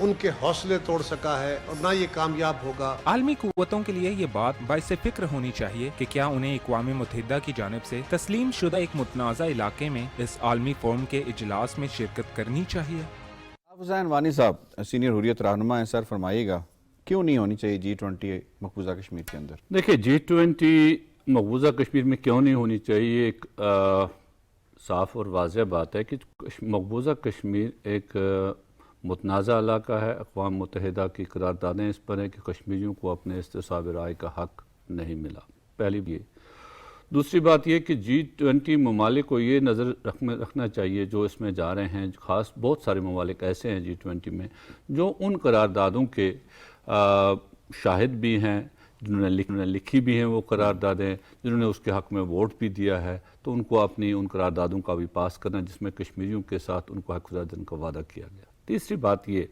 ان کے حوصلے توڑ سکا ہے اور نہ یہ کامیاب ہوگا۔ عالمی قوتوں کے لیے یہ بات باعث فکر ہونی چاہیے کہ کیا انہیں اقوام متحدہ کی جانب سے تسلیم شدہ ایک متنازع علاقے میں اس عالمی فورم کے اجلاس میں شرکت کرنی چاہیے۔ حسین وانی صاحب سینئر حریت رہنما ہیں، سر فرمائیے گا کیوں نہیں ہونی چاہیے G20 مقبوضہ کشمیر کے اندر؟ دیکھیں G20 مقبوضہ کشمیر میں کیوں نہیں ہونی چاہیے، ایک صاف اور واضح بات ہے کہ مقبوضہ کشمیر ایک متنازع علاقہ ہے، اقوام متحدہ کی قراردادیں اس پر ہیں کہ کشمیریوں کو اپنے استصواب رائے کا حق نہیں ملا، پہلی یہ۔ دوسری بات یہ کہ G20 ممالک کو یہ نظر رکھنا چاہیے جو اس میں جا رہے ہیں، خاص بہت سارے ممالک ایسے ہیں G20 میں جو ان قراردادوں کے شاہد بھی ہیں، جنہوں نے لکھی بھی ہیں وہ قراردادیں، جنہوں نے اس کے حق میں ووٹ بھی دیا ہے، تو ان کو اپنی ان قراردادوں کا بھی پاس کرنا جس میں کشمیریوں کے ساتھ ان کو حق زدن کا وعدہ کیا گیا۔ تیسری بات یہ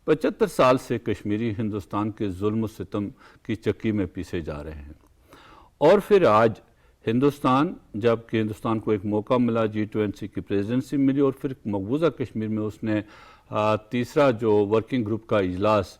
75 سال سے کشمیری ہندوستان کے ظلم و ستم کی چکی میں پیسے جا رہے ہیں، اور پھر آج ہندوستان جب کہ ہندوستان کو ایک موقع ملا G20 کی پریزیڈنسی ملی، اور پھر مقبوضہ کشمیر میں اس نے تیسرا جو ورکنگ گروپ کا اجلاس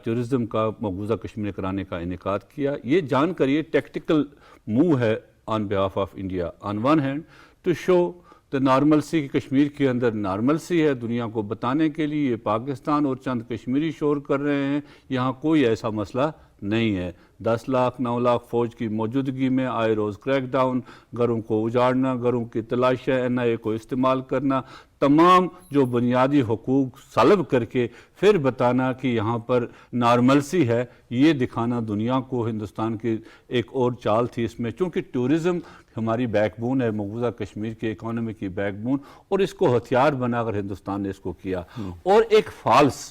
ٹورزم کا مقبوضہ کشمیر میں کرانے کا انعقاد کیا۔ یہ جان کر یہ ٹیکٹیکل موو ہے on behalf of India, on one hand to show the normalcy, کہ کشمیر کے اندر نارملسی ہے، دنیا کو بتانے کے لیے یہ پاکستان اور چند کشمیری شور کر رہے ہیں، یہاں کوئی ایسا مسئلہ نہیں ہے۔ 10 لاکھ 9 لاکھ فوج کی موجودگی میں آئے روز کریک ڈاؤن، گھروں کو اجاڑنا، گھروں کی تلاشیاں NIA کو استعمال کرنا، تمام جو بنیادی حقوق سلب کر کے پھر بتانا کہ یہاں پر نارملسی ہے، یہ دکھانا دنیا کو ہندوستان کی ایک اور چال تھی اس میں، چونکہ ٹورزم ہماری بیک بون ہے، مقبوضہ کشمیر کی اکانومی کی بیک بون، اور اس کو ہتھیار بنا کر ہندوستان نے اس کو کیا، اور ایک فالس،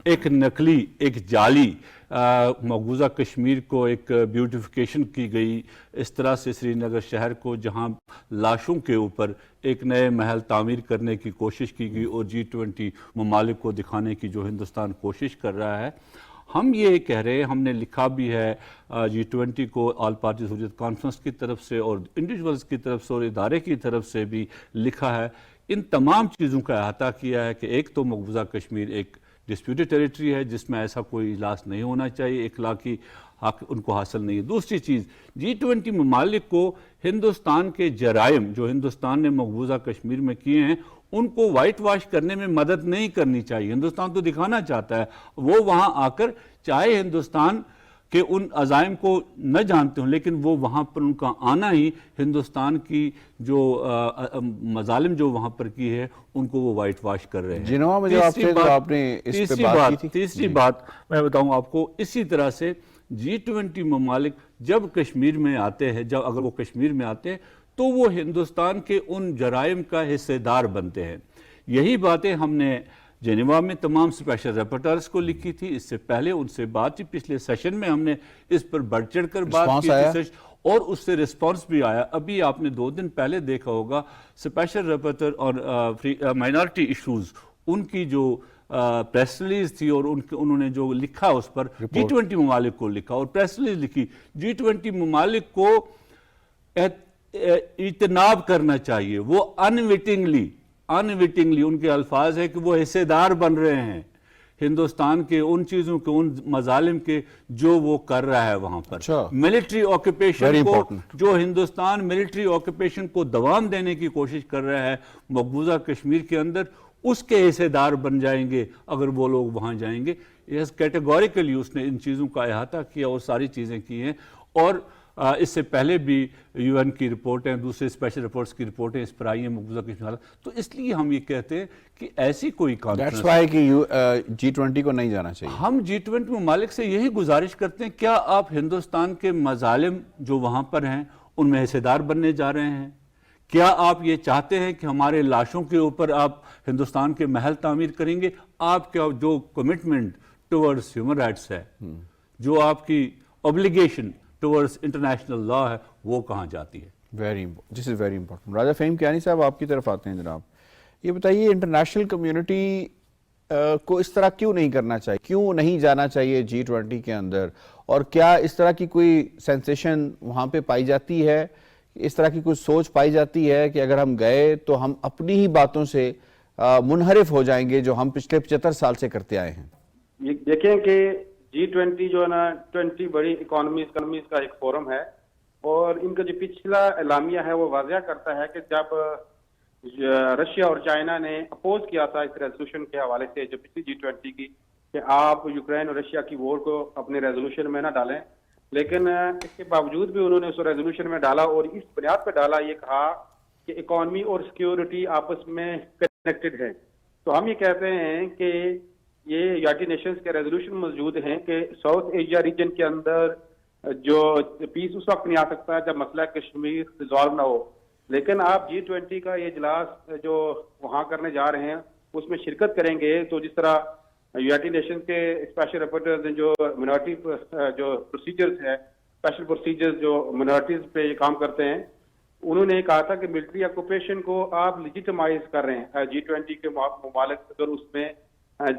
ایک نقلی، ایک جعلی مقبوضہ کشمیر کو ایک بیوٹیفیکیشن کی گئی، اس طرح سے سری نگر شہر کو جہاں لاشوں کے اوپر ایک نئے محل تعمیر کرنے کی کوشش کی گئی، اور G20 ممالک کو دکھانے کی جو ہندوستان کوشش کر رہا ہے۔ ہم یہ کہہ رہے ہیں، ہم نے لکھا بھی ہے G20 کو آل پارٹیز حریت کانفرنس کی طرف سے اور انڈیویجولز کی طرف سے اور ادارے کی طرف سے بھی لکھا ہے، ان تمام چیزوں کا احاطہ کیا ہے کہ ایک تو مقبوضہ کشمیر ایک ڈسپیوٹڈ ٹیریٹری ہے جس میں ایسا کوئی اجلاس نہیں ہونا چاہیے، اخلاقی حق ان کو حاصل نہیں ہے۔ دوسری چیز G20 ممالک کو ہندوستان کے جرائم جو ہندوستان نے مقبوضہ کشمیر میں کیے ہیں ان کو وائٹ واش کرنے میں مدد نہیں کرنی چاہیے۔ ہندوستان تو دکھانا چاہتا ہے، وہ وہاں آ کر چاہے ہندوستان کہ ان عزائم کو نہ جانتے ہوں، لیکن وہ وہاں پر ان کا آنا ہی ہندوستان کی جو مظالم جو وہاں پر کی ہے ان کو وہ وائٹ واش کر رہے ہیں۔ جنوبا میں جو آپ نے اس پہ بات کی تھی، تیسری بات میں بتاؤں آپ کو، اسی طرح سے G20 ممالک جب کشمیر میں آتے ہیں، جب اگر وہ کشمیر میں آتے ہیں تو وہ ہندوستان کے ان جرائم کا حصے دار بنتے ہیں۔ یہی باتیں ہم نے جنیوا میں تمام اسپیشل رپورٹرز کو لکھی تھی، اس سے پہلے ان سے بات تھی، پچھلے سیشن میں ہم نے اس پر بڑھ چڑھ کر بات کی تھی اور اس سے رسپانس بھی آیا۔ ابھی آپ نے 2 دن پہلے دیکھا ہوگا اسپیشل رپورٹر اور مائنارٹی ایشوز، ان کی جو پریس ریلیز تھی اور انہوں نے جو لکھا اس پر G20 ممالک کو لکھا اور پریس ریلیز لکھی، G20 ممالک کو اجتناب کرنا چاہیے۔ وہ انویٹنگلی ان کے الفاظ ہے کہ وہ حصے دار بن رہے ہیں ہندوستان کے ان چیزوں کے، ان مظالم کے جو وہ کر رہا ہے وہاں پر۔ ملٹری آکوپیشن کو، جو ہندوستان ملٹری آکوپیشن کو دوام دینے کی کوشش کر رہا ہے مقبوضہ کشمیر کے اندر، اس کے حصے دار بن جائیں گے اگر وہ لوگ وہاں جائیں گے۔ کیٹیگوریکلی اس نے ان چیزوں کا احاطہ کیا اور ساری چیزیں کی ہیں، اور اس سے پہلے بھی UN کی رپورٹیں، دوسرے اسپیشل رپورٹس کی رپورٹیں اس پر آئی ہیں مقبوضہ کشمیر۔ تو اس لیے ہم یہ کہتے ہیں کہ ایسی کوئی کانفرنس، That's why کہ G20 کو نہیں جانا چاہیے۔ ہم G20 ممالک سے یہی گزارش کرتے ہیں، کیا آپ ہندوستان کے مظالم جو وہاں پر ہیں ان میں حصے دار بننے جا رہے ہیں؟ کیا آپ یہ چاہتے ہیں کہ ہمارے لاشوں کے اوپر آپ ہندوستان کے محل تعمیر کریں گے؟ آپ کا جو کمٹمنٹ ٹورڈز ہیومن رائٹس ہے، جو آپ کی اوبلیگیشن ٹورڈز انٹرنیشنل لا ہے، وہ کہاں جاتی ہے؟ دس از ویری امپورٹنٹ۔ راجہ فہیم کیانی صاحب آپ کی طرف آتے ہیں جناب، یہ بتائیے انٹرنیشنل کمیونٹی کو اس طرح کیوں نہیں کرنا چاہیے، کیوں نہیں جانا چاہیے G20 کے اندر، اور کیا اس طرح کی کوئی سینسیشن وہاں پہ پائی جاتی ہے، اس طرح کی کوئی سوچ پائی جاتی ہے کہ اگر ہم گئے تو ہم اپنی ہی باتوں سے منحرف ہو جائیں گے جو ہم پچھلے 75 سال سے کرتے آئے ہیں؟ دیکھیں کہ G20 جو ہے نا 20 بڑی اکانومیز کا ایک فورم ہے، اور ان کا جو پچھلا اعلامیہ ہے وہ واضح کرتا ہے کہ جب رشیا اور چائنا نے اپوز کیا تھا اس ریزولوشن کے حوالے سے جو پچھلی G20 کی، کہ آپ یوکرین اور رشیا کی وار کو اپنے ریزولوشن میں نہ ڈالیں، لیکن اس کے باوجود بھی انہوں نے اس ریزولوشن میں ڈالا، اور اس بنیاد پہ ڈالا، یہ کہا کہ اکانومی اور سیکیورٹی آپس میں کنیکٹڈ ہے۔ تو ہم یہ کہتے ہیں کہ یہ یونائٹڈ نیشنز کے ریزولوشن موجود ہیں کہ ساؤتھ ایشیا ریجن کے اندر جو پیس اس وقت نہیں آ سکتا جب مسئلہ کشمیر ریزالو نہ ہو، لیکن آپ G20 کا یہ اجلاس جو وہاں کرنے جا رہے ہیں اس میں شرکت کریں گے، تو جس طرح یونائٹڈ نیشنز کے اسپیشل رپورٹرز جو منارٹی جو پروسیجرز ہیں، اسپیشل پروسیجرز جو منارٹیز پہ کام کرتے ہیں، انہوں نے کہا تھا کہ ملٹری آکوپیشن کو آپ لیجیٹمائز کر رہے ہیں G20 کے ممالک اگر اس میں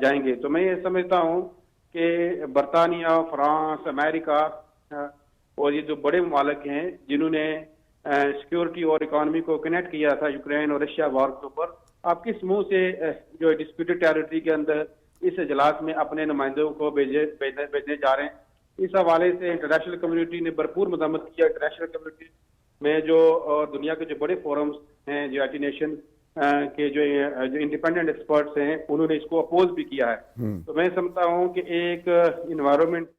جائیں گے۔ تو میں یہ سمجھتا ہوں کہ برطانیہ، فرانس، امریکہ اور یہ جو بڑے ممالک ہیں جنہوں نے سیکیورٹی اور اکانومی کو کنیکٹ کیا تھا یوکرین اور رشیا وار کے اوپر، آپ کس منہ سے جو ڈسپیوٹڈ ٹیریٹری کے اندر اس اجلاس میں اپنے نمائندوں کو بھیجنے جا رہے ہیں؟ اس حوالے سے انٹرنیشنل کمیونٹی نے بھرپور مذمت کیا۔ انٹرنیشنل کمیونٹی میں جو دنیا کے جو بڑے فورمز ہیں یونائٹڈ نیشن کے جو انڈیپینڈنٹ ایکسپرٹس ہیں، انہوں نے اس کو اپوز بھی کیا ہے۔ تو میں سمجھتا ہوں کہ ایک انوائرمنٹ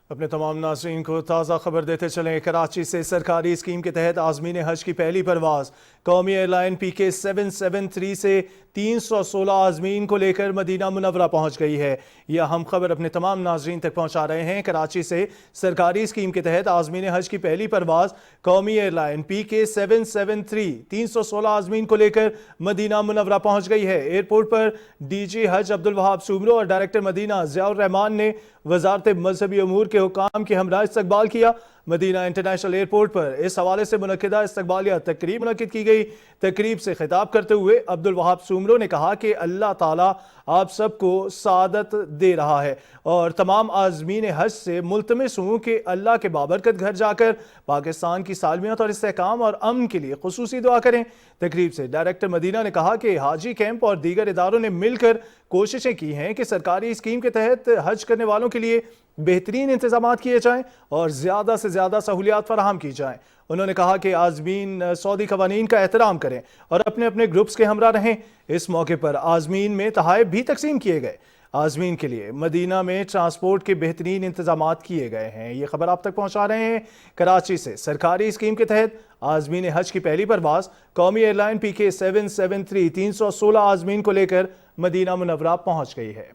اپنے تمام ناظرین کو تازہ خبر دیتے چلیں۔ کراچی سے سرکاری اسکیم کے تحت عازمین حج کی پہلی پرواز قومی ایئر لائن PK 773 سے 316 عازمین کو لے کر مدینہ منورہ پہنچ گئی ہے۔ یہ اہم خبر اپنے تمام ناظرین تک پہنچا رہے ہیں۔ کراچی سے سرکاری اسکیم کے تحت عازمین حج کی پہلی پرواز قومی ایئر لائن PK 773 316 عازمین کو لے کر مدینہ منورہ پہنچ گئی ہے۔ ایئرپورٹ پر DG حج عبدالوہاب سومرو اور ڈائریکٹر مدینہ ضیاء الرحمان نے وزارت مذہبی امور کے حکام کے ہمراہ استقبال کیا۔ مدینہ انٹرنیشنل ایئرپورٹ پر اس حوالے سے منعقدہ استقبالیہ تقریب منعقد کی گئی۔ تقریب سے خطاب کرتے ہوئے عبدالوہاب سومرو نے کہا کہ اللہ تعالیٰ آپ سب کو سعادت دے رہا ہے اور تمام عازمین حج سے ملتمس ہوں کہ اللہ کے بابرکت گھر جا کر پاکستان کی سالمیت اور استحکام اور امن کے لیے خصوصی دعا کریں۔ تقریب سے ڈائریکٹر مدینہ نے کہا کہ حاجی کیمپ اور دیگر اداروں نے مل کر کوششیں کی ہیں کہ سرکاری اسکیم کے تحت حج کرنے والوں کے لیے بہترین انتظامات کیے جائیں اور زیادہ سے زیادہ سہولیات فراہم کی جائیں۔ انہوں نے کہا کہ عازمین سعودی قوانین کا احترام کریں اور اپنے اپنے گروپس کے ہمراہ رہیں۔ اس موقع پر عازمین میں تحائف بھی تقسیم کیے گئے۔ عازمین کے لیے مدینہ میں ٹرانسپورٹ کے بہترین انتظامات کیے گئے ہیں۔ یہ خبر آپ تک پہنچا رہے ہیں کراچی سے۔ سرکاری اسکیم کے تحت عازمین حج کی پہلی پرواز قومی ایئر لائن PK 773 316 عازمین کو لے کر مدینہ منورہ پہنچ گئی ہے۔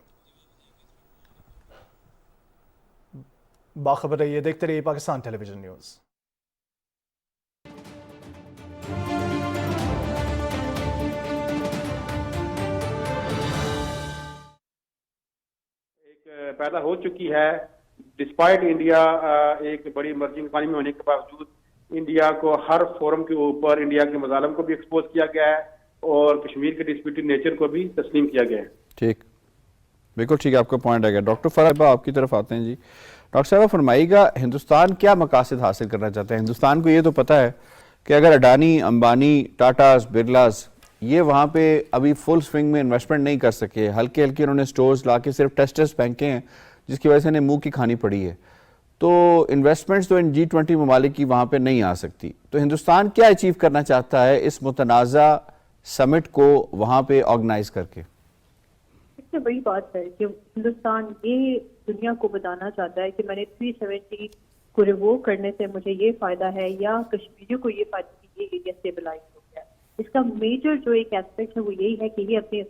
باخبر رہیے، دیکھتے رہیے پاکستان ٹیلی ویژن نیوز۔ پیدا ہو چکی ہے ڈسپائٹ انڈیا ایک بڑی ایمرجنگ اکانومی ہونے کے باوجود انڈیا کو ہر فورم کے اوپر انڈیا کے مظالم کو بھی ایکسپوز کیا گیا ہے اور کشمیر کے ڈسپیوٹڈ نیچر کو بھی تسلیم کیا گیا ہے۔ ٹھیک، بالکل ٹھیک ہے، آپ کا پوائنٹ آ گیا۔ ڈاکٹر فرح صاحب آپ کی طرف آتے ہیں۔ جی ڈاکٹر صاحب فرمائیے گا، ہندوستان کیا مقاصد حاصل کرنا چاہتا ہے؟ ہندوستان کو یہ تو پتہ ہے کہ اگر اڈانی، امبانی، ٹاٹاز، برلاز یہ وہاں پہ ابھی فل سوئنگ میں انویسٹمنٹ نہیں کر سکے، ہلکے ہلکے انہوں نے سٹورز لا کے صرف ٹیسٹس بینکیں ہیں جس کی وجہ سے انہیں منہ کی کھانی پڑی ہے، تو انویسٹمنٹس تو ان G20 ممالک کی وہاں پہ نہیں آ سکتی۔ تو ہندوستان کیا اچیو کرنا چاہتا ہے اس متنازع سمٹ کو وہاں پہ آرگنائز کر کے؟ اس سے بڑی بات ہے کہ ہندوستان یہ دنیا کو بتانا چاہتا ہے کہ میں نے 370 کو ریوو کرنے سے مجھے یہ فائدہ ہے یا کشمیریوں کو یہ فائدہ کہ یہ ایریا اسٹیبلائز ہو گیا۔ اس کا میجر جو ایک ایسپیکٹ ہے وہ یہی ہے کہ یہ اپنے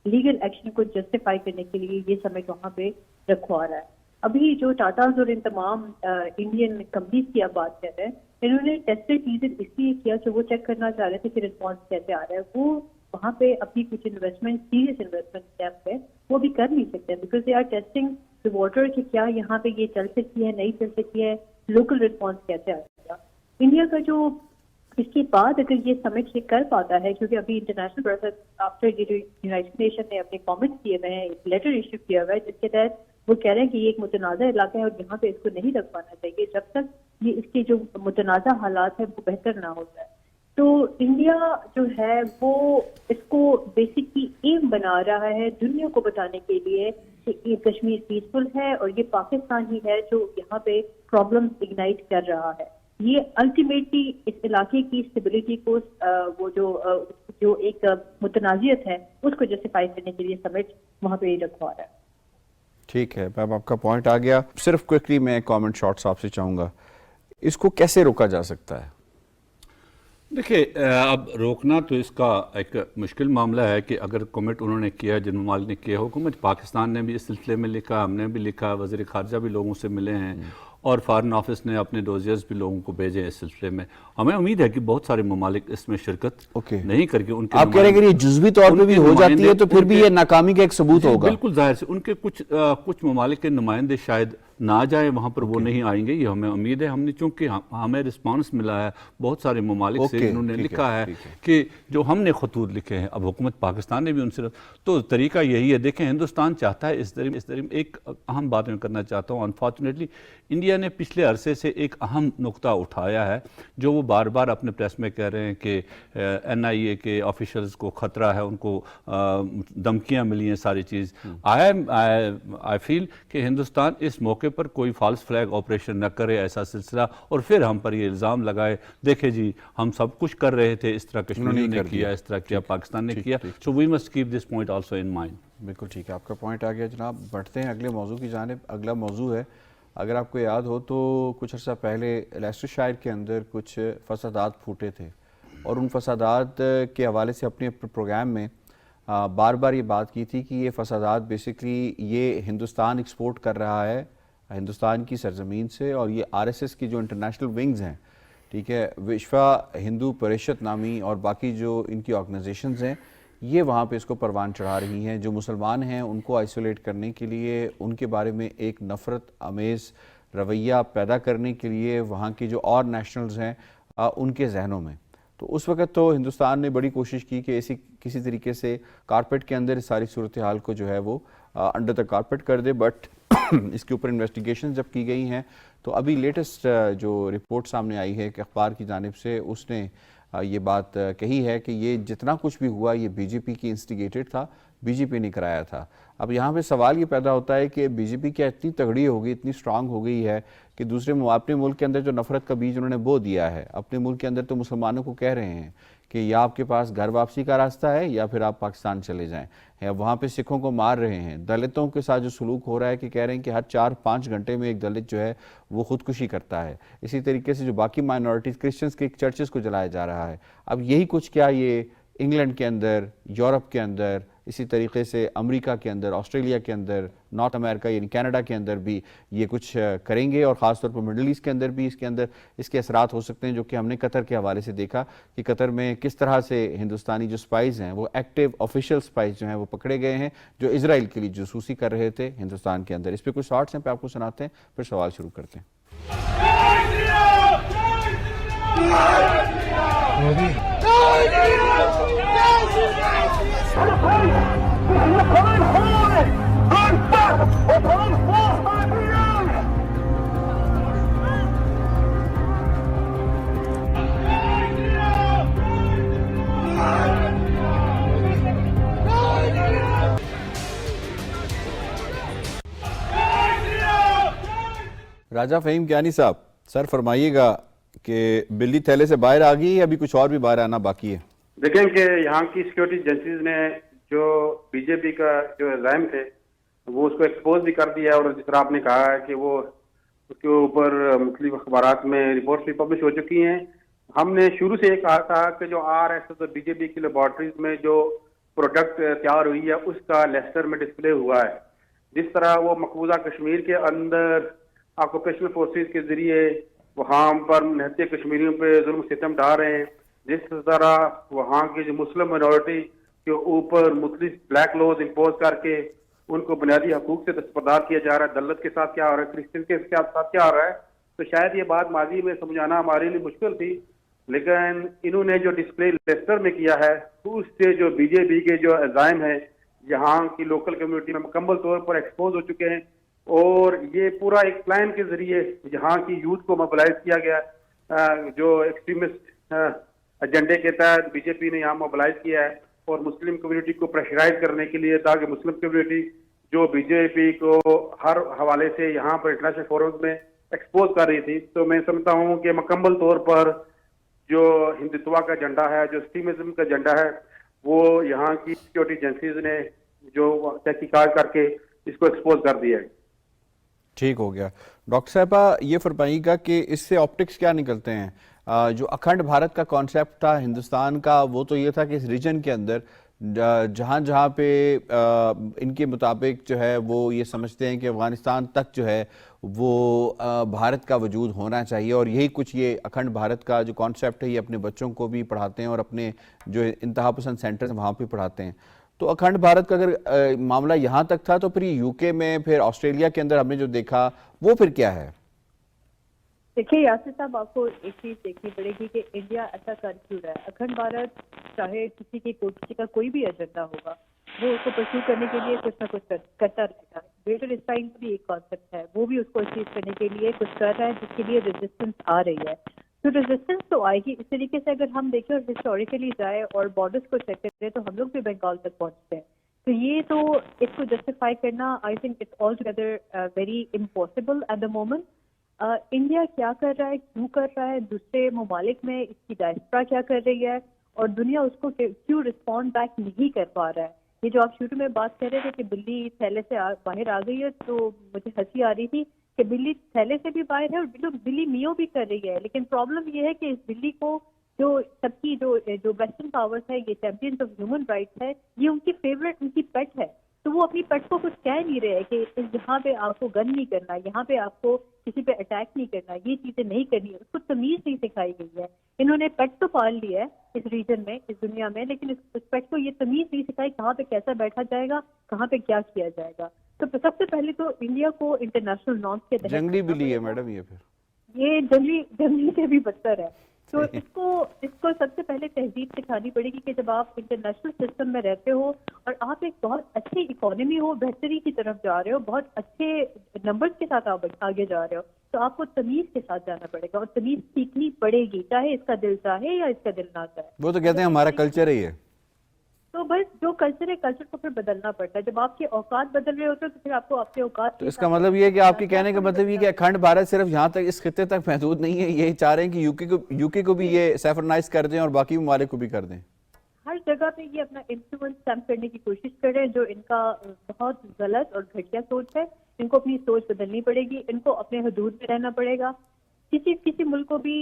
لیگل ایکشن کو جسٹیفائی کرنے کے لیے یہ سمٹ وہاں پہ رکھوا رہا ہے۔ ابھی جو ٹاٹاز اور ان تمام انڈین کمپنیز کی آپ بات کر رہے ہیں، انہوں نے ٹیسٹڈ چیزیں اس لیے کیا کہ وہ چیک کرنا چاہ رہے تھے کہ رسپانس کیسے آ رہا ہے۔ وہ وہاں پہ اپنی کچھ انویسٹمنٹ، سیریس انویسٹمنٹ اسٹیپ ہے وہ بھی کر نہیں سکتے because they are testing the water کہ کیا یہاں پہ یہ چل سکتی ہے، نہیں چل سکتی ہے، لوکل رسپانس کیسے آئے گا۔ انڈیا کا جو اس کے بعد اگر یہ سمٹ یہ کر پاتا ہے، کیونکہ ابھی انٹرنیشنل پروسیس آفٹر یہ جو یونائٹڈ نیشن نے اپنے کامنٹس کیے ہوئے ہیں، ایک لیٹر ایشو کیا ہوا ہے جس کے تحت وہ کہہ رہے ہیں کہ یہ ایک متنازع علاقہ ہے اور یہاں پہ اس کو نہیں رکھ پانا چاہیے جب تک یہ اس کے جو متنازع حالات ہیں وہ بہتر نہ ہو جائے. تو انڈیا جو ہے وہ اس کو بیسکلی ایم بنا رہا ہے دنیا کو بتانے کے لیے کہ یہ کشمیر پیسفل ہے اور یہ پاکستان ہی ہے جو یہاں پہ پرابلم اگنائٹ کر رہا ہے. یہ الٹیمیٹلی اس علاقے کی اسٹیبلٹی کو وہ جو ایک متنازعت ہے اس کو جسٹیفائی کرنے کے لیے سمٹ وہاں پہ رکھوا رہا ہے. ٹھیک ہے میم، آپ کا پوائنٹ آ گیا. صرف کوئکلی میں کامنٹ شارٹس آپ سے چاہوں گا، اس کو کیسے روکا جا سکتا ہے؟ دیکھیے اب روکنا تو اس کا ایک مشکل معاملہ ہے کہ اگر کمٹ انہوں نے کیا، جن ممالک نے کیا، حکومت پاکستان نے بھی اس سلسلے میں لکھا، ہم نے بھی لکھا، وزیر خارجہ بھی لوگوں سے ملے ہیں اور فارن آفس نے اپنے ڈوزیئرز بھی لوگوں کو بھیجے اس سلسلے میں. ہمیں امید ہے کہ بہت سارے ممالک اس میں شرکت نہیں کر کے ان کے آپ کہہ رہے ہیں کہ یہ جزوی طور پہ بھی ہو جاتی ہے تو پھر بھی یہ ناکامی کا ایک ثبوت ہوگا. بالکل ظاہر سے ان کے کچھ ممالک کے نمائندے شاید نہ جائیں وہاں پر، وہ نہیں آئیں گے، یہ ہمیں امید ہے. ہم نے چونکہ ہمیں رسپانس ملا ہے بہت سارے ممالک سے، انہوں نے لکھا ہے کہ جو ہم نے خطوط لکھے ہیں، اب حکومت پاکستان نے بھی ان سے، تو طریقہ یہی ہے. دیکھیں ہندوستان چاہتا ہے اس درمیان ایک اہم بات میں کرنا چاہتا ہوں، انفارچونیٹلی انڈیا نے پچھلے عرصے سے ایک اہم نقطہ اٹھایا ہے جو وہ بار بار اپنے پریس میں کہہ رہے ہیں کہ NIA کے آفیشلز کو خطرہ ہے، ان کو دھمکیاں ملی ہیں ساری چیز. آئی فیل کہ ہندوستان اس موقع پر کوئی فالس فلیگ آپریشن نہ کرے ایسا سلسلہ اور پھر ہم پر یہ الزام لگائے دیکھیں جی ہم سب کچھ کر رہے تھے، اس طرح کشمیریوں نے کیا، اس طرح کیا پاکستان نے کیا. So we must keep this point also in mind. بالکل ٹھیک ہے، آپ کا پوائنٹ آ گیا جناب. بڑھتے ہیں اگلے موضوع کی جانب. اگلا موضوع ہے، اگر آپ کو یاد ہو تو کچھ عرصہ پہلے لیسٹر شائر کے اندر کچھ فسادات پھوٹے تھے اور ان فسادات کے حوالے سے اپنے پروگرام میں بار بار یہ بات کی تھی کہ یہ فسادات بیسکلی یہ ہندوستان ایکسپورٹ کر رہا ہے ہندوستان کی سرزمین سے، اور یہ RSS کی جو انٹرنیشنل ونگز ہیں، ٹھیک ہے، وشوا ہندو پریشد نامی اور باقی جو ان کی آرگنائزیشنز ہیں، یہ وہاں پہ اس کو پروان چڑھا رہی ہیں. جو مسلمان ہیں ان کو آئسولیٹ کرنے کے لیے، ان کے بارے میں ایک نفرت آمیز رویہ پیدا کرنے کے لیے وہاں کے جو اور نیشنلز ہیں ان کے ذہنوں میں. تو اس وقت تو ہندوستان نے بڑی کوشش کی کہ کسی طریقے سے کارپیٹ کے اندر ساری صورتحال کو جو ہے وہ انڈر دا کارپیٹ کر دے. بٹ اس کے اوپر انویسٹیگیشن جب کی گئی ہیں تو ابھی لیٹسٹ جو رپورٹ سامنے آئی ہے کہ اخبار کی جانب سے، اس نے یہ بات کہی ہے کہ یہ جتنا کچھ بھی ہوا یہ BJP کی انسٹیگیٹڈ تھا، BJP نے کرایا تھا. اب یہاں پہ سوال یہ پیدا ہوتا ہے کہ BJP کیا اتنی تگڑی ہو گئی، اتنی سٹرانگ ہو گئی ہے کہ اپنے ملک کے اندر جو نفرت کا بیج انہوں نے بو دیا ہے، اپنے ملک کے اندر تو مسلمانوں کو کہہ رہے ہیں کہ یا آپ کے پاس گھر واپسی کا راستہ ہے یا پھر آپ پاکستان چلے جائیں. وہاں پہ سکھوں کو مار رہے ہیں. دلتوں کے ساتھ جو سلوک ہو رہا ہے کہ کہہ رہے ہیں کہ ہر 4-5 گھنٹے میں ایک دلت جو ہے وہ خودکشی کرتا ہے. اسی طریقے سے جو باقی مائنورٹیز کرسچنز کے چرچز کو جلایا جا رہا ہے. اب یہی کچھ کیا یہ انگلینڈ کے اندر، یورپ کے اندر، اسی طریقے سے امریکہ کے اندر، آسٹریلیا کے اندر، نارتھ امریکہ یعنی کینیڈا کے اندر بھی یہ کچھ کریں گے، اور خاص طور پر مڈل ایسٹ کے اندر بھی اس کے اثرات ہو سکتے ہیں، جو کہ ہم نے قطر کے حوالے سے دیکھا کہ قطر میں کس طرح سے ہندوستانی جو سپائز ہیں، وہ ایکٹیو آفیشیل سپائز جو ہیں وہ پکڑے گئے ہیں جو اسرائیل کے لیے جاسوسی کر رہے تھے ہندوستان کے اندر. اس پہ کچھ شارٹس ہیں پہ آپ کو سناتے ہیں، پھر سوال شروع کرتے ہیں. راجہ فہیم کیانی صاحب، سر فرمائیے گا کہ بلی تھیلے سے باہر آ گئی ہے، ابھی کچھ اور بھی باہر آنا باقی ہے؟ دیکھیں کہ یہاں کی سیکیورٹی ایجنسیز نے جو BJP کا جو عزائم تھے وہ اس کو ایکسپوز بھی کر دیا، اور جس طرح آپ نے کہا ہے کہ وہ اس کے اوپر مختلف اخبارات میں رپورٹس بھی پبلش ہو چکی ہیں. ہم نے شروع سے یہ کہا تھا کہ جو RSS اور BJP کی لیبارٹریز میں جو پروڈکٹ تیار ہوئی ہے اس کا لیسٹر میں ڈسپلے ہوا ہے. جس طرح وہ مقبوضہ کشمیر کے اندر آکوپیشنل فورسز کے ذریعے وہاں پر نہتے کشمیریوں پہ ظلم ستم ڈال رہے ہیں، جس طرح وہاں کی جو مسلم مائنورٹی کے اوپر مختلف بلیک لوز امپوز کر کے ان کو بنیادی حقوق سے دستبردار کیا جا رہا ہے، دلت کے ساتھ کیا ہو رہا ہے، کرسچن کے ساتھ کیا ہو رہا ہے. تو شاید یہ بات ماضی میں سمجھانا ہمارے لیے مشکل تھی، لیکن انہوں نے جو ڈسپلے لیسٹر میں کیا ہے اس سے جو BJP کے جو عزائم ہیں یہاں کی لوکل کمیونٹی میں مکمل طور پر ایکسپوز ہو چکے ہیں. اور یہ پورا ایک پلان کے ذریعے یہاں کی یوتھ کو موبلائز کیا گیا، جو ایکسٹریمسٹ ایجنڈے کے تحت بی جے پی نے یہاں موبلائز کیا ہے، اور مسلم کمیونٹی کو پریشرائز کرنے کے لیے، تاکہ مسلم کمیونٹی جو بی جے پی کو ہر حوالے سے یہاں پر انٹرنیشنل فورمز میں ایکسپوز کر رہی تھی. تو میں سمجھتا ہوں کہ مکمل طور پر جو ہندوتوا کا ایجنڈا ہے، جو ایکسٹریمزم کا ایجنڈا ہے، وہ یہاں کی سیکورٹی ایجنسیز نے جو تحقیقات کر کے اس کو ایکسپوز کر دیا ہے. ٹھیک ہو گیا. ڈاکٹر صاحبہ یہ فرمائیے گا کہ اس سے آپٹکس کیا نکلتے ہیں؟ جو اکھنڈ بھارت کا کانسیپٹ تھا ہندوستان کا، وہ تو یہ تھا کہ اس ریجن کے اندر جہاں جہاں پہ ان کے مطابق جو ہے وہ یہ سمجھتے ہیں کہ افغانستان تک جو ہے وہ بھارت کا وجود ہونا چاہیے، اور یہی کچھ یہ اکھنڈ بھارت کا جو کانسیپٹ ہے یہ اپنے بچوں کو بھی پڑھاتے ہیں اور اپنے جو انتہا پسند سینٹرز وہاں پہ پڑھاتے ہیں. تو اکھنڈ بھارت کا اگر معاملہ یہاں تک تھا تو پھر یو کے میں، پھر آسٹریلیا کے اندر ہم نے جو دیکھا وہ پھر کیا ہے؟ دیکھیے یاسر صاحب، آپ کو ایک چیز دیکھنی پڑے گی کہ انڈیا ایسا کر کیوں رہا ہے. اکھنڈ بھارت چاہے کسی کا کوئی بھی ایجنڈا ہوگا، وہ اس کو پرسو کرنے کے لیے کچھ نہ کچھ کرتا رہتا ہے. گریٹر اسپائن بھی ایک کانسیپٹ ہے، وہ بھی اس کو اچیو کرنے کے لیے کچھ کر رہا ہے، جس کے لیے ریزسٹنس آ رہی ہے. تو ریزسٹنس تو آئے گی. اس طریقے سے اگر ہم دیکھیں اور ہسٹوریکلی جائے اور بارڈرس کو چیک کریں تو ہم لوگ بھی بنگال تک پہنچتے ہیں. تو یہ تو اس کو جسٹیفائی کرنا I think it's all together very impossible at the moment. India کیا کر رہا ہے، کیوں کر رہا ہے، دوسرے ممالک میں اس کی ڈائسپرا کیا کر رہی ہے، اور دنیا اس کو کیوں رسپونڈ بیک نہیں کر پا رہا ہے. یہ جو آپ شروع میں بات کر رہے تھے کہ بلی تھیلے سے باہر آ گئی ہے، تو مجھے ہنسی آ رہی تھی کہ بلی تھیلے سے بھی باہر ہے اور بلی میو بھی کر رہی ہے. لیکن پرابلم یہ ہے کہ اس بلی کو جو سب کی جو ویسٹرن پاورز ہے، یہ چیمپئنز آف ہیومن رائٹس ہے، یہ ان کی فیوریٹ، ان کی پیٹ ہے. تو وہ اپنی پیٹ کو کچھ کہہ نہیں رہے کہ یہاں پہ آپ کو گن نہیں کرنا، یہاں پہ آپ کو کسی پہ اٹیک نہیں کرنا، یہ چیزیں نہیں کرنی ہے. اس کو تمیز نہیں سکھائی گئی ہے. انہوں نے پیٹ تو پال لیا ہے اس ریجن میں، اس دنیا میں، لیکن اس پیٹ کو یہ تمیز نہیں سکھائی کہاں پہ کیسا بیٹھا جائے گا، کہاں پہ کیا کیا جائے گا. تو سب سے پہلے تو انڈیا کو انٹرنیشنل نارمس کے تحت جنگلی بلی ہے میڈم یہ پھر، یہ جنگلی سے بھی بدتر ہے. تو اس کو سب سے پہلے تہذیب سکھانی پڑے گی کہ جب آپ انٹرنیشنل سسٹم میں رہتے ہو اور آپ ایک بہت اچھی اکانومی ہو، بہتری کی طرف جا رہے ہو، بہت اچھے نمبرز کے ساتھ آپ آگے جا رہے ہو، تو آپ کو تمیز کے ساتھ جانا پڑے گا اور تمیز سیکھنی پڑے گی، چاہے اس کا دل چاہے یا اس کا دل نہ چاہے. وہ تو کہتے ہیں ہمارا کلچر ہی ہے. تو بس جو کلچر ہے، کلچر کو پھر بدلنا پڑتا ہے. جب آپ کے اوقات بدل رہے ہوتے ہیں تو پھر آپ کو اپنے اوقات، تو اس کا مطلب یہ ہے کہ آپ کے کہنے کا مطلب یہ کہ اکھنڈ بھارت صرف یہاں تک اس خطے تک محدود نہیں ہے، یہ چاہ رہے ہیں کہ یو کے کو بھی یہ سیفرنائز کر دیں اور باقی ممالک کو بھی کر دیں. ہر جگہ پہ یہ اپنا انفلوئنس اسٹیمپ کرنے کی کوشش کر رہے ہیں، جو ان کا بہت غلط اور گھٹیا سوچ ہے. ان کو اپنی سوچ بدلنی پڑے گی، ان کو اپنے حدود میں رہنا پڑے گا. کسی ملک کو بھی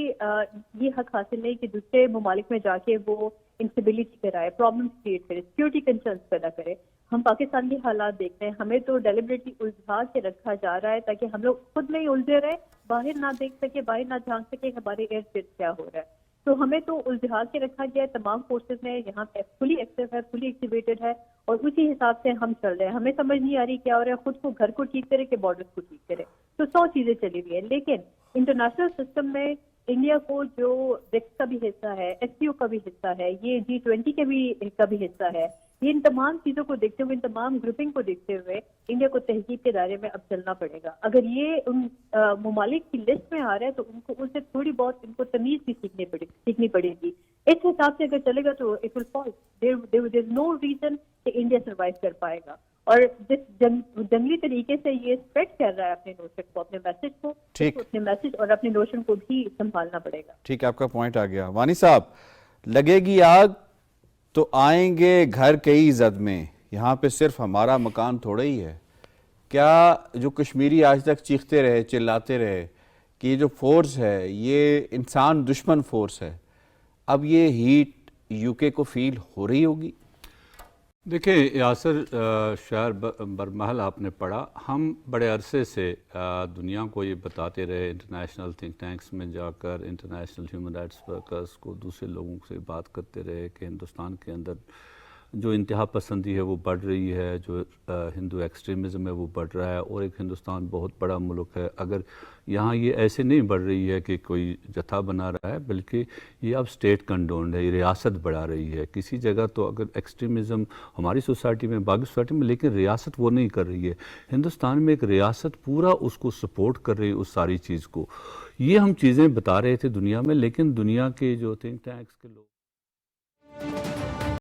یہ حق حاصل نہیں کہ دوسرے ممالک میں جا کے وہ انسٹیبلٹی کرائے، پرابلم کریٹ کرے، سیکورٹی کنسرنس پیدا کرے. ہم پاکستان کے حالات دیکھتے ہیں، ہمیں تو ڈیلیبریٹلی الجھا کے رکھا جا رہا ہے تاکہ ہم لوگ خود میں ہی الجھے رہے، باہر نہ دیکھ سکے، باہر نہ جھانک سکے ہمارے ارد گرد کیا ہو رہا ہے. تو ہمیں تو الجھا کے رکھا گیا ہے. تمام فورسز میں یہاں پہ فلی ایکٹیو ہے، فلی ایکٹیویٹڈ ہے، اور اسی حساب سے ہم چل رہے ہیں. ہمیں سمجھ نہیں آ رہی کیا ہو رہا ہے، خود کو گھر کو ٹھیک کرے کہ بارڈرز کو ٹھیک کرے. تو 100 چیزیں چلی ہوئی ہیں. لیکن انٹرنیشنل سسٹم میں انڈیا کو جو برکس کا بھی حصہ ہے، ایس سی او کا بھی حصہ ہے، یہ G20 کا بھی حصہ ہے، یہ ان تمام چیزوں کو دیکھتے ہوئے، ان تمام گروپنگ کو دیکھتے ہوئے انڈیا کو تہذیب کے دائرے میں اب چلنا پڑے گا. اگر یہ ان ممالک کی لسٹ میں آ رہا ہے تو ان کو ان سے تھوڑی بہت ان کو تمیز بھی سیکھنی پڑے گی. اس حساب سے اگر چلے گا تو it will fall. There is no reason کہ انڈیا سروائیو کر پائے گا. اور جس جنگلی طریقے سے یہ اسپریڈ کر رہا ہے اپنے نوشن کو، اپنے میسج کو، اپنے میسج اور اپنے نوشن کو بھی سنبھالنا پڑے گا. ٹھیک ہے، آپ کا پوائنٹ آ گیا. وانی صاحب، لگے گی آگ تو آئیں گے گھر کئی زد میں، یہاں پہ صرف ہمارا مکان تھوڑا ہی ہے. کیا جو کشمیری آج تک چیختے رہے، چلاتے رہے کہ یہ جو فورس ہے یہ انسان دشمن فورس ہے، اب یہ ہیٹ یو کے کو فیل ہو رہی ہوگی؟ دیکھیں یاسر، شعر برمحل آپ نے پڑھا. ہم بڑے عرصے سے دنیا کو یہ بتاتے رہے، انٹرنیشنل تھنک ٹینکس میں جا کر انٹرنیشنل ہیومن رائٹس ورکرز کو، دوسرے لوگوں سے بات کرتے رہے کہ ہندوستان کے اندر جو انتہا پسندی ہے وہ بڑھ رہی ہے، جو ہندو ایکسٹریمزم ہے وہ بڑھ رہا ہے، اور ایک ہندوستان بہت بڑا ملک ہے، اگر یہاں یہ ایسے نہیں بڑھ رہی ہے کہ کوئی جتھا بنا رہا ہے، بلکہ یہ اب اسٹیٹ کنڈونڈ ہے، یہ ریاست بڑھا رہی ہے کسی جگہ. تو اگر ایکسٹریمزم ہماری سوسائٹی میں، باقی سوسائٹی میں، لیکن ریاست وہ نہیں کر رہی ہے. ہندوستان میں ایک ریاست پورا اس کو سپورٹ کر رہی ہے اس ساری چیز کو. یہ ہم چیزیں بتا رہے تھے دنیا میں، لیکن دنیا کے جو تھنک ٹینکس کے لوگ